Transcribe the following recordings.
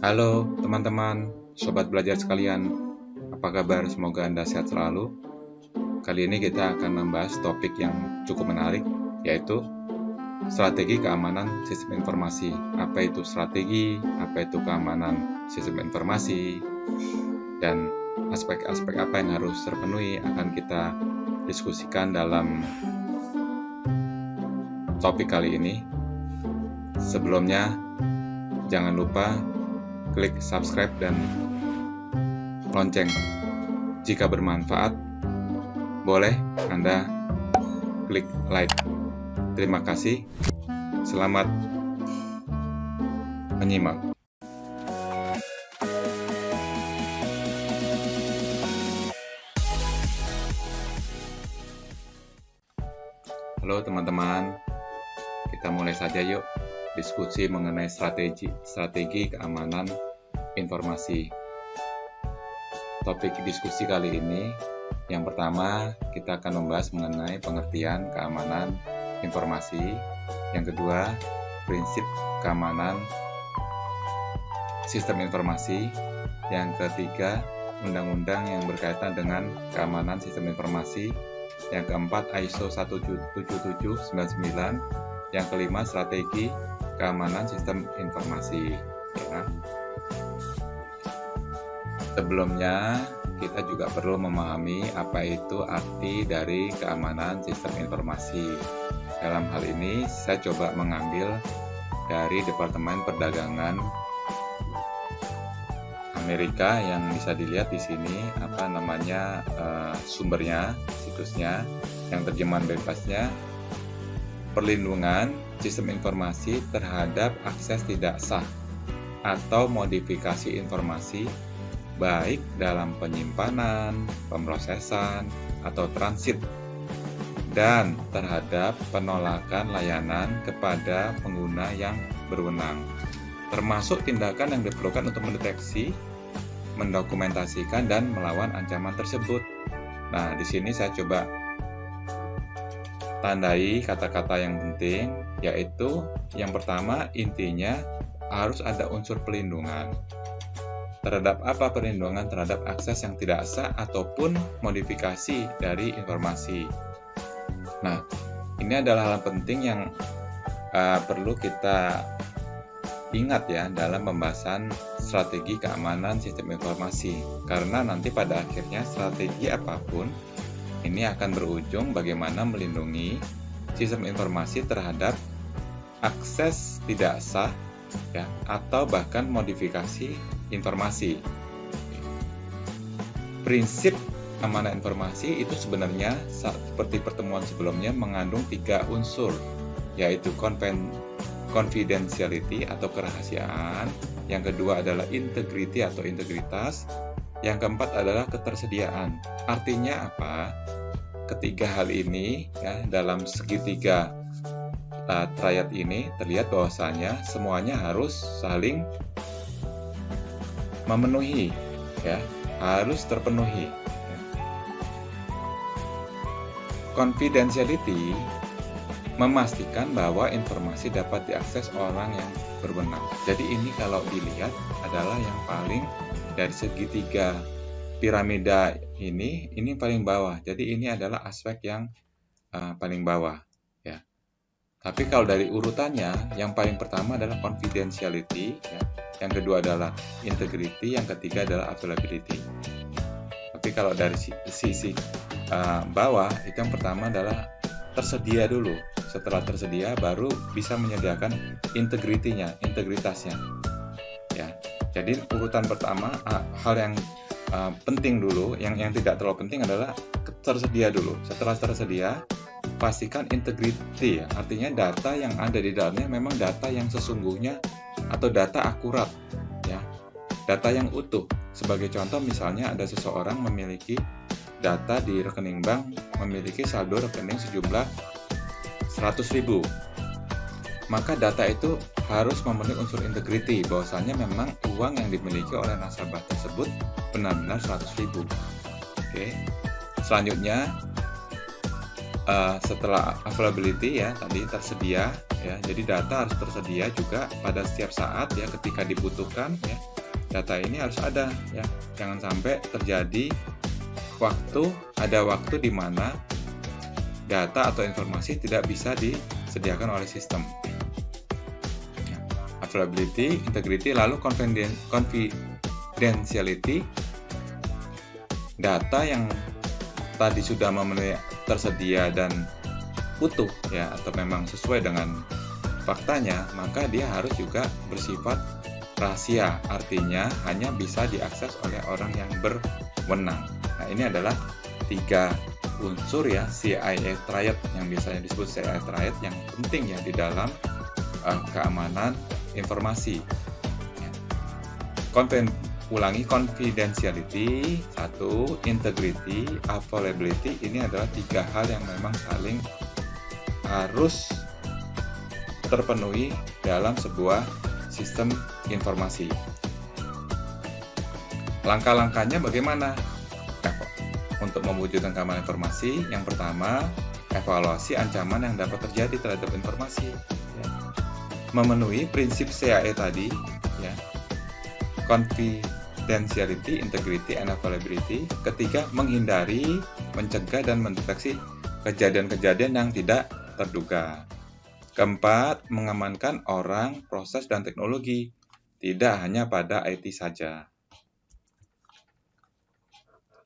Halo teman-teman, sobat belajar sekalian. Apa kabar? Semoga Anda sehat selalu. Kali ini kita akan membahas topik yang cukup menarik, yaitu strategi keamanan sistem informasi. Apa itu strategi? Apa itu keamanan sistem informasi? Dan aspek-aspek apa yang harus terpenuhi akan kita diskusikan dalam topik kali ini. Sebelumnya, jangan lupa klik subscribe dan lonceng. Jika bermanfaat, boleh Anda klik like. Terima kasih. Selamat menyimak. Halo teman-teman, kita mulai saja yuk diskusi mengenai strategi keamanan informasi. Topik diskusi kali ini, yang pertama kita akan membahas mengenai pengertian keamanan informasi. Yang kedua, prinsip keamanan sistem informasi. Yang ketiga, undang-undang yang berkaitan dengan keamanan sistem informasi. Yang keempat, ISO 17799. Yang kelima, strategi keamanan sistem informasi. Ya. Sebelumnya, kita juga perlu memahami apa itu arti dari keamanan sistem informasi. Dalam hal ini, saya coba mengambil dari Departemen Perdagangan Amerika yang bisa dilihat di sini sumbernya, situsnya, yang terjemahan bebasnya. Perlindungan sistem informasi terhadap akses tidak sah atau modifikasi informasi baik dalam penyimpanan, pemrosesan, atau transit, dan terhadap penolakan layanan kepada pengguna yang berwenang, termasuk tindakan yang diperlukan untuk mendeteksi, mendokumentasikan, dan melawan ancaman tersebut. Nah, di sini saya coba tandai kata-kata yang penting, yaitu yang pertama, intinya harus ada unsur pelindungan. Terhadap apa perlindungan? Terhadap akses yang tidak sah ataupun modifikasi dari informasi. Nah, ini adalah hal penting yang perlu kita ingat ya dalam pembahasan strategi keamanan sistem informasi. Karena nanti pada akhirnya strategi apapun ini akan berujung bagaimana melindungi sistem informasi terhadap akses tidak sah ya, atau bahkan modifikasi informasi. Prinsip keamanan informasi itu sebenarnya seperti pertemuan sebelumnya mengandung 3 unsur, yaitu confidentiality atau kerahasiaan, yang kedua adalah integrity atau integritas, yang keempat adalah ketersediaan. Artinya apa? Ketiga hal ini ya, dalam segitiga triad ini terlihat bahwasanya semuanya harus saling memenuhi ya, harus terpenuhi. Ya. Confidentiality memastikan bahwa informasi dapat diakses orang yang berwenang. Jadi ini kalau dilihat adalah yang paling dari segitiga piramida ini paling bawah. Jadi ini adalah aspek yang paling bawah ya. Tapi kalau dari urutannya, yang paling pertama adalah confidentiality ya. Yang kedua adalah integrity, yang ketiga adalah availability. Tapi kalau dari sisi bawah, itu yang pertama adalah tersedia dulu. Setelah tersedia baru bisa menyediakan integritasnya ya. Jadi urutan pertama, hal yang penting dulu, yang tidak terlalu penting adalah tersedia dulu. Setelah tersedia, pastikan integrity ya. Artinya data yang ada di dalamnya memang data yang sesungguhnya atau data akurat ya. Data yang utuh. Sebagai contoh misalnya ada seseorang memiliki data di rekening bank, memiliki saldo rekening sejumlah 100.000. Maka data itu harus memenuhi unsur integrity, bahwasanya memang uang yang dimiliki oleh nasabah tersebut benar-benar 100.000. Oke. Selanjutnya setelah availability ya, tadi tersedia ya. Jadi data harus tersedia juga pada setiap saat ya, ketika dibutuhkan ya. Data ini harus ada ya. Jangan sampai terjadi ada waktu di mana data atau informasi tidak bisa disediakan oleh sistem. Availability, integrity, lalu confidentiality. Data yang tadi sudah memenuhi tersedia dan utuh ya, atau memang sesuai dengan faktanya, maka dia harus juga bersifat rahasia, artinya hanya bisa diakses oleh orang yang berwenang. Nah, ini adalah 3 unsur ya, CIA triad yang biasanya disebut CIA triad yang penting ya di dalam keamanan informasi. Ulangi, confidentiality, 1, integrity, availability, ini adalah 3 hal yang memang saling harus terpenuhi dalam sebuah sistem informasi. Langkah-langkahnya bagaimana? Nah, untuk mewujudkan keamanan informasi, yang pertama, evaluasi ancaman yang dapat terjadi terhadap informasi. Ya. Memenuhi prinsip CIA tadi, ya. Confidentiality, integrity, and availability. Ketiga, menghindari, mencegah, dan mendeteksi kejadian-kejadian yang tidak terduga. Keempat, mengamankan orang, proses, dan teknologi, tidak hanya pada IT saja.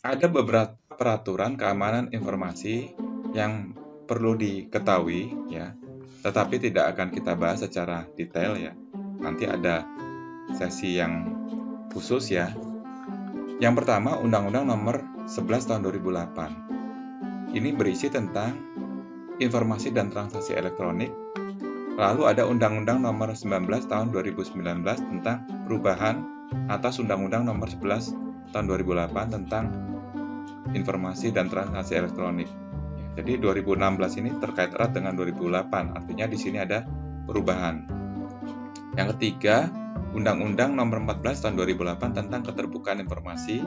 Ada beberapa peraturan keamanan informasi yang perlu diketahui ya, tetapi tidak akan kita bahas secara detail ya. Nanti ada sesi yang khusus ya. Yang pertama, Undang-Undang Nomor 11 Tahun 2008. Ini berisi tentang informasi dan transaksi elektronik. Lalu ada Undang-Undang Nomor 19 Tahun 2019 tentang perubahan atas Undang-Undang Nomor 11 Tahun 2008 tentang informasi dan transaksi elektronik. Jadi 2016 ini terkait erat dengan 2008, artinya di sini ada perubahan. Yang ketiga, Undang-Undang Nomor 14 Tahun 2008 tentang keterbukaan informasi.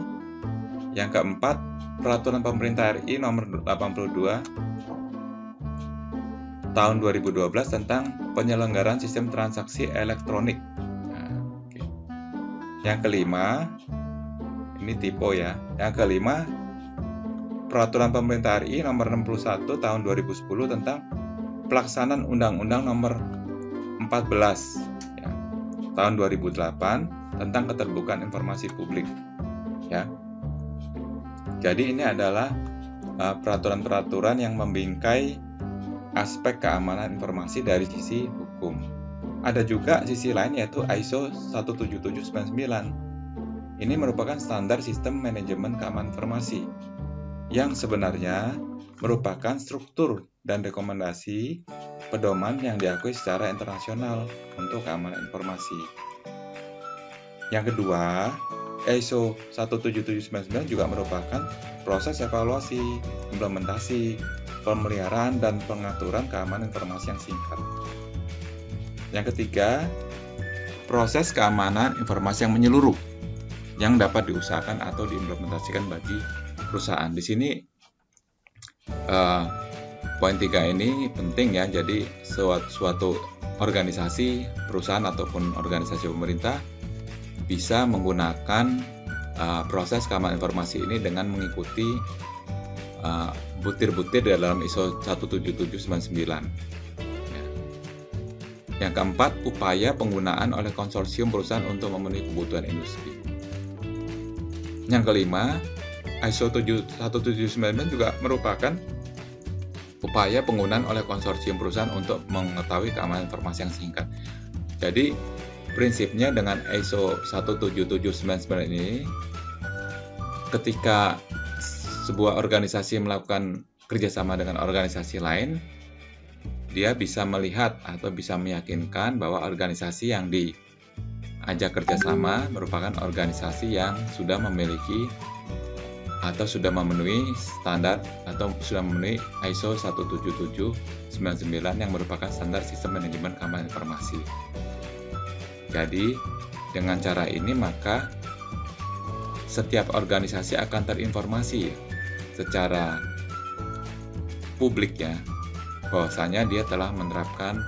Yang keempat, Peraturan Pemerintah RI Nomor 82 Tahun 2012 tentang penyelenggaraan sistem transaksi elektronik. Yang kelima, ini tipe ya. Yang kelima, Peraturan Pemerintah RI Nomor 61 Tahun 2010 tentang pelaksanaan Undang-Undang Nomor 14 ya, Tahun 2008 tentang keterbukaan informasi publik. Ya. Jadi ini adalah peraturan-peraturan yang membingkai aspek keamanan informasi dari sisi hukum. Ada juga sisi lain yaitu ISO 17799. Ini merupakan standar sistem manajemen keamanan informasi yang sebenarnya merupakan struktur dan rekomendasi pedoman yang diakui secara internasional untuk keamanan informasi. Yang kedua, ISO 17799 juga merupakan proses evaluasi, implementasi, pemeliharaan, dan pengaturan keamanan informasi yang singkat. Yang ketiga, proses keamanan informasi yang menyeluruh yang dapat diusahakan atau diimplementasikan bagi perusahaan. Di sini poin 3 ini penting ya. Jadi suatu organisasi, perusahaan ataupun organisasi pemerintah bisa menggunakan proses keamanan informasi ini dengan mengikuti butir-butir dalam ISO 17799. Yang keempat, upaya penggunaan oleh konsorsium perusahaan untuk memenuhi kebutuhan industri. Yang kelima, ISO 17799 juga merupakan upaya penggunaan oleh konsorsium perusahaan untuk mengetahui keamanan informasi yang singkat. Jadi, prinsipnya dengan ISO 17799 ini, ketika sebuah organisasi melakukan kerjasama dengan organisasi lain, dia bisa melihat atau bisa meyakinkan bahwa organisasi yang diajak kerjasama merupakan organisasi yang sudah memiliki atau sudah memenuhi standar atau sudah memenuhi ISO 17799 yang merupakan standar sistem manajemen keamanan informasi. Jadi, dengan cara ini maka setiap organisasi akan terinformasi secara publik ya, bahwasanya dia telah menerapkan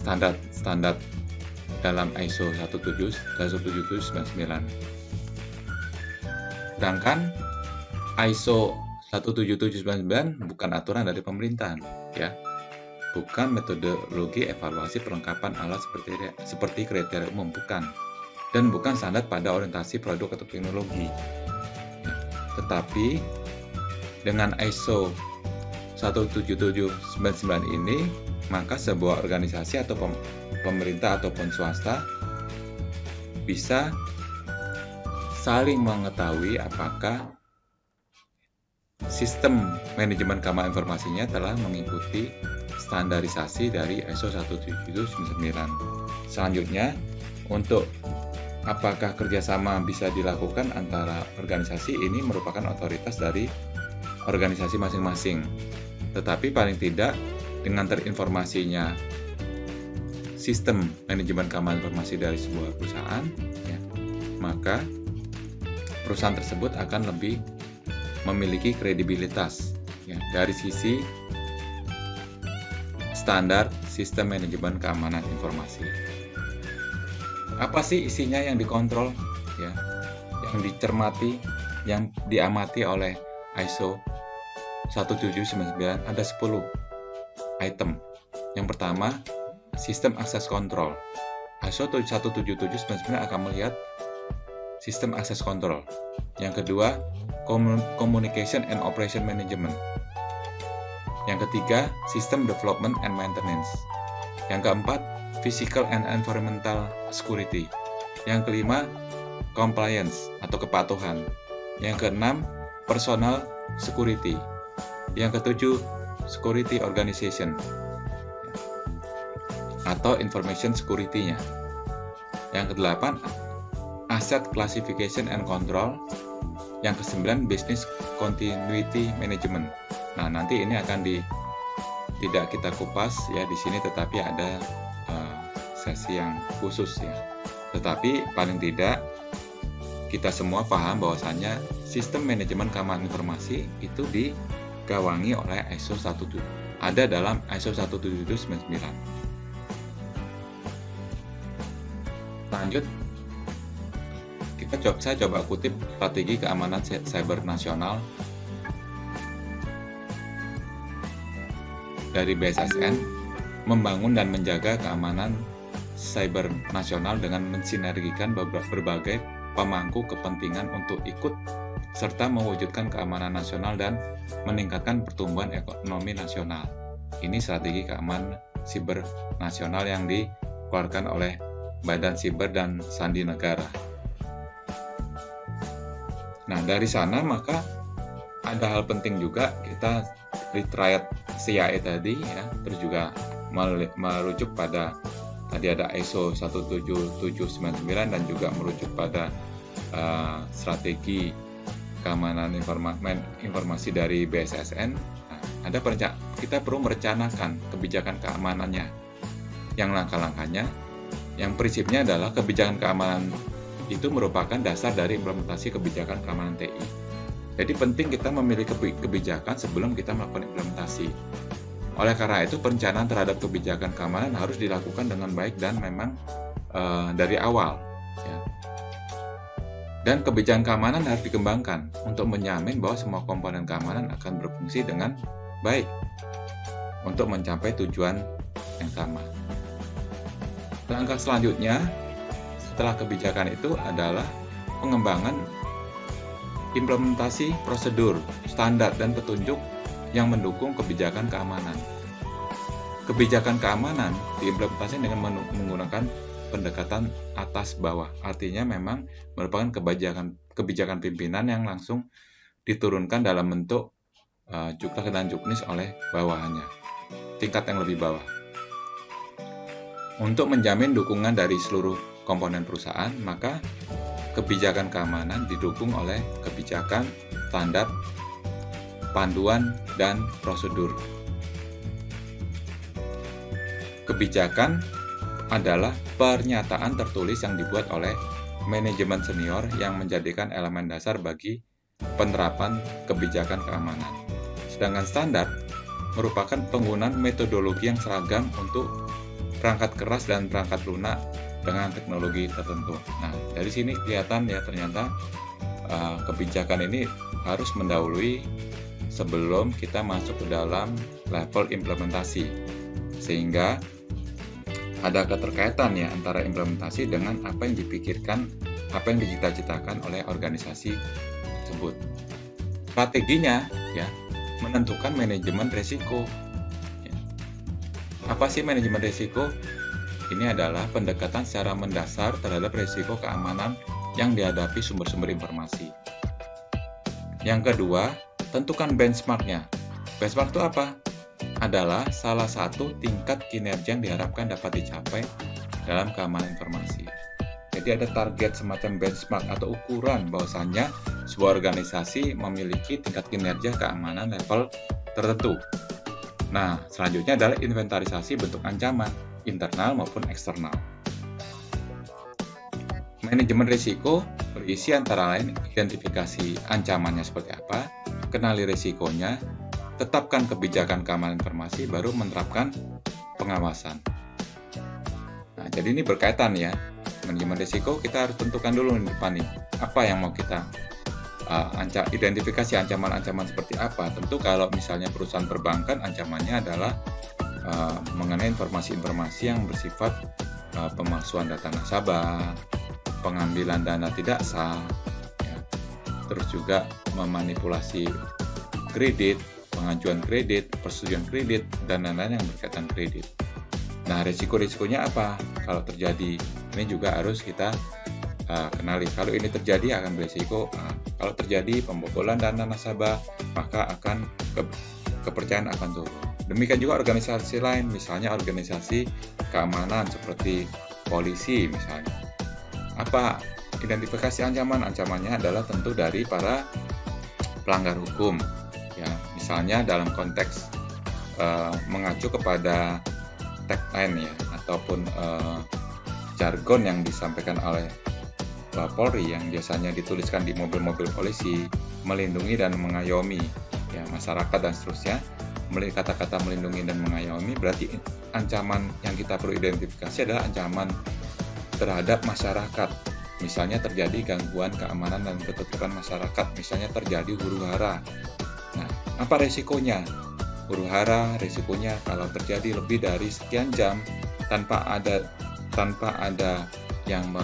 standar dalam ISO 17799. Sedangkan ISO 17799 bukan aturan dari pemerintahan, ya. Bukan metodologi evaluasi perlengkapan alat seperti kriteria umum, bukan. Dan bukan standar pada orientasi produk atau teknologi. Tetapi dengan ISO 17799 ini, maka sebuah organisasi atau pemerintah ataupun swasta bisa saling mengetahui apakah sistem manajemen keamanan informasinya telah mengikuti standarisasi dari ISO 17799. Selanjutnya, untuk apakah kerjasama bisa dilakukan antara organisasi, ini merupakan otoritas dari organisasi masing-masing. Tetapi paling tidak dengan terinformasinya sistem manajemen keamanan informasi dari sebuah perusahaan, ya, maka perusahaan tersebut akan lebih memiliki kredibilitas, ya, dari sisi standar sistem manajemen keamanan informasi. Apa sih isinya yang dikontrol, ya, yang dicermati, yang diamati oleh ISO 17799? Ada 10 item. Yang pertama, sistem akses kontrol. ISO 17799 akan melihat sistem akses kontrol. Yang kedua, communication and operation management. Yang ketiga, system development and maintenance. Yang keempat, physical and environmental security. Yang kelima, compliance atau kepatuhan. Yang keenam, personal security. Yang ketujuh, security organization atau information security-nya. Yang kedelapan, asset classification and control. Yang kesembilan, business continuity management. Nah, nanti ini akan tidak kita kupas ya di sini, tetapi ada sesi yang khusus ya. Tetapi paling tidak kita semua paham bahwasanya sistem manajemen keamanan informasi itu digawangi oleh ISO 177. Ada dalam ISO 17799. Lanjut, saya coba kutip strategi keamanan cyber nasional dari BSSN, membangun dan menjaga keamanan cyber nasional dengan mensinergikan berbagai pemangku kepentingan untuk ikut serta mewujudkan keamanan nasional dan meningkatkan pertumbuhan ekonomi nasional. Ini strategi keamanan siber nasional yang dikeluarkan oleh Badan Siber dan Sandi Negara. Nah, dari sana maka ada hal penting juga, kita retriat CIA tadi ya, terus juga merujuk pada tadi ada ISO 17799 dan juga merujuk pada strategi keamanan informasi dari BSSN. Nah, kita perlu merencanakan kebijakan keamanannya. Yang langkah-langkahnya, yang prinsipnya adalah kebijakan keamanan itu merupakan dasar dari implementasi kebijakan keamanan TI. Jadi penting kita memiliki kebijakan sebelum kita melakukan implementasi. Oleh karena itu, perencanaan terhadap kebijakan keamanan harus dilakukan dengan baik dan memang dari awal. Ya. Dan kebijakan keamanan harus dikembangkan untuk menjamin bahwa semua komponen keamanan akan berfungsi dengan baik untuk mencapai tujuan yang sama. Langkah selanjutnya setelah kebijakan itu adalah pengembangan implementasi prosedur, standar, dan petunjuk yang mendukung kebijakan keamanan. Kebijakan keamanan diimplementasikan dengan menggunakan pendekatan atas bawah. Artinya memang merupakan kebijakan pimpinan yang langsung diturunkan dalam bentuk juklak dan juknis oleh bawahannya, tingkat yang lebih bawah. Untuk menjamin dukungan dari seluruh komponen perusahaan, maka kebijakan keamanan didukung oleh kebijakan, standar, panduan, dan prosedur. Kebijakan adalah pernyataan tertulis yang dibuat oleh manajemen senior yang menjadikan elemen dasar bagi penerapan kebijakan keamanan. Sedangkan standar merupakan penggunaan metodologi yang seragam untuk perangkat keras dan perangkat lunak dengan teknologi tertentu. Nah, dari sini kelihatan ya ternyata kebijakan ini harus mendahului sebelum kita masuk ke dalam level implementasi, sehingga ada keterkaitan ya antara implementasi dengan apa yang dipikirkan, apa yang dicita-citakan oleh organisasi tersebut. Strateginya ya menentukan manajemen risiko. Apa sih manajemen risiko? Ini adalah pendekatan secara mendasar terhadap risiko keamanan yang dihadapi sumber-sumber informasi. Yang kedua, tentukan benchmark-nya. Benchmark itu apa? Adalah salah satu tingkat kinerja yang diharapkan dapat dicapai dalam keamanan informasi. Jadi ada target semacam benchmark atau ukuran bahwasannya sebuah organisasi memiliki tingkat kinerja keamanan level tertentu. Nah, selanjutnya adalah inventarisasi bentuk ancaman, internal maupun eksternal. Manajemen risiko berisi antara lain identifikasi ancamannya seperti apa, kenali risikonya, tetapkan kebijakan keamanan informasi, baru menerapkan pengawasan. Nah, jadi ini berkaitan ya. Manajemen risiko kita harus tentukan dulu di depan nih, apa yang mau kita identifikasi ancaman-ancaman seperti apa. Tentu kalau misalnya perusahaan perbankan, ancamannya adalah mengenai informasi-informasi yang bersifat pemalsuan data nasabah, pengambilan dana tidak sah, ya. Terus juga memanipulasi kredit, pengajuan kredit, persetujuan kredit, dan lain-lain yang berkaitan kredit. Nah, risiko-risikonya apa? Kalau terjadi, ini juga harus kita kenali. Kalau ini terjadi akan berisiko. Kalau terjadi pembobolan dana nasabah, maka akan kepercayaan akan turun. Demikian juga organisasi lain, misalnya organisasi keamanan seperti polisi misalnya. Apa identifikasi ancaman? Ancamannya adalah tentu dari para pelanggar hukum. Ya, misalnya dalam konteks mengacu kepada tagline ya ataupun jargon yang disampaikan oleh Polri yang biasanya dituliskan di mobil-mobil polisi, melindungi dan mengayomi ya masyarakat dan seterusnya. Kata-kata melindungi dan mengayomi berarti ancaman yang kita perlu identifikasi adalah ancaman terhadap masyarakat. Misalnya terjadi gangguan keamanan dan ketertiban masyarakat, misalnya terjadi huru-hara. Nah, apa resikonya? Huru-hara resikonya kalau terjadi lebih dari sekian jam tanpa ada yang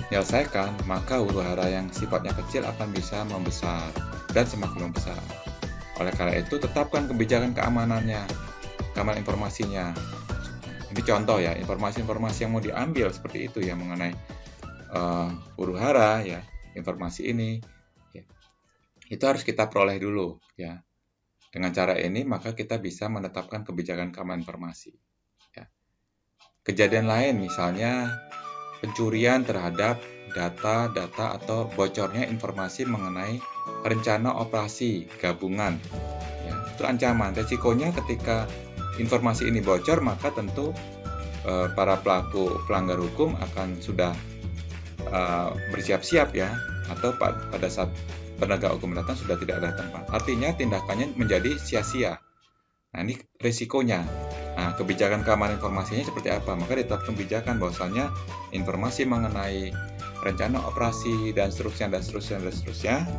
menyelesaikan, maka huru-hara yang sifatnya kecil akan bisa membesar dan semakin membesar. Oleh karena itu, tetapkan kebijakan keamanan informasinya. Ini contoh ya, informasi-informasi yang mau diambil seperti itu ya mengenai huru-hara ya, informasi ini ya, itu harus kita peroleh dulu ya. Dengan cara ini maka kita bisa menetapkan kebijakan keamanan informasi. Ya. Kejadian lain misalnya pencurian terhadap data atau bocornya informasi mengenai rencana operasi gabungan. Ya, itu ancaman. Resikonya ketika informasi ini bocor, maka tentu para pelaku pelanggar hukum akan sudah bersiap-siap ya, atau pada saat penegak hukum datang sudah tidak ada tempat. Artinya tindakannya menjadi sia-sia. Nah, ini risikonya. Nah, kebijakan keamanan informasinya seperti apa? Maka ditetapkan kebijakan bahwasanya informasi mengenai rencana operasi dan seterusnya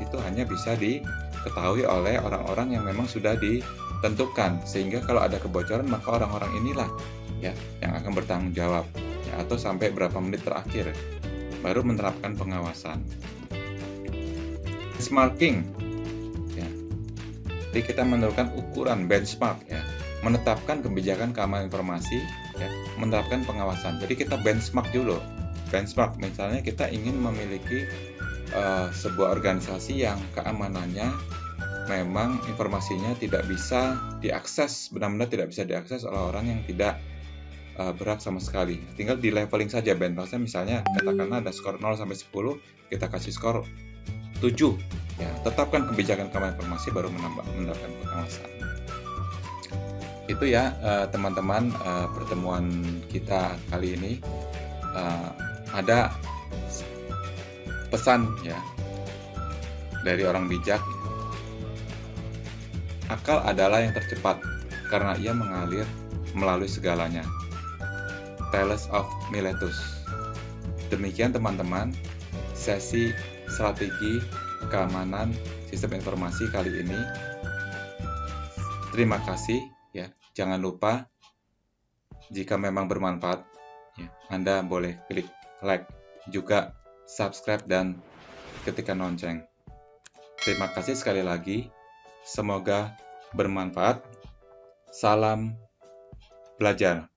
itu hanya bisa diketahui oleh orang-orang yang memang sudah ditentukan, sehingga kalau ada kebocoran maka orang-orang inilah ya yang akan bertanggung jawab ya, atau sampai berapa menit terakhir baru menerapkan pengawasan. Benchmarking ya. Jadi kita menentukan ukuran benchmark ya, menetapkan kebijakan keamanan informasi ya, menerapkan pengawasan. Jadi kita benchmark dulu. Benchmark misalnya kita ingin memiliki sebuah organisasi yang keamanannya memang informasinya tidak bisa diakses, benar-benar tidak bisa diakses oleh orang yang tidak berhak sama sekali. Tinggal di leveling saja benchmarknya, misalnya katakanlah ada skor 0 sampai 10, kita kasih skor 7. Ya, tetapkan kebijakan keamanan informasi baru menerapkan pengawasan. Itu ya teman-teman, pertemuan kita kali ini ada pesan ya dari orang bijak. Akal adalah yang tercepat karena ia mengalir melalui segalanya. Thales of Miletus. Demikian teman-teman, sesi strategi keamanan sistem informasi kali ini. Terima kasih ya. Jangan lupa jika memang bermanfaat ya, Anda boleh klik like, juga subscribe dan ketikkan lonceng. Terima kasih sekali lagi. Semoga bermanfaat. Salam belajar.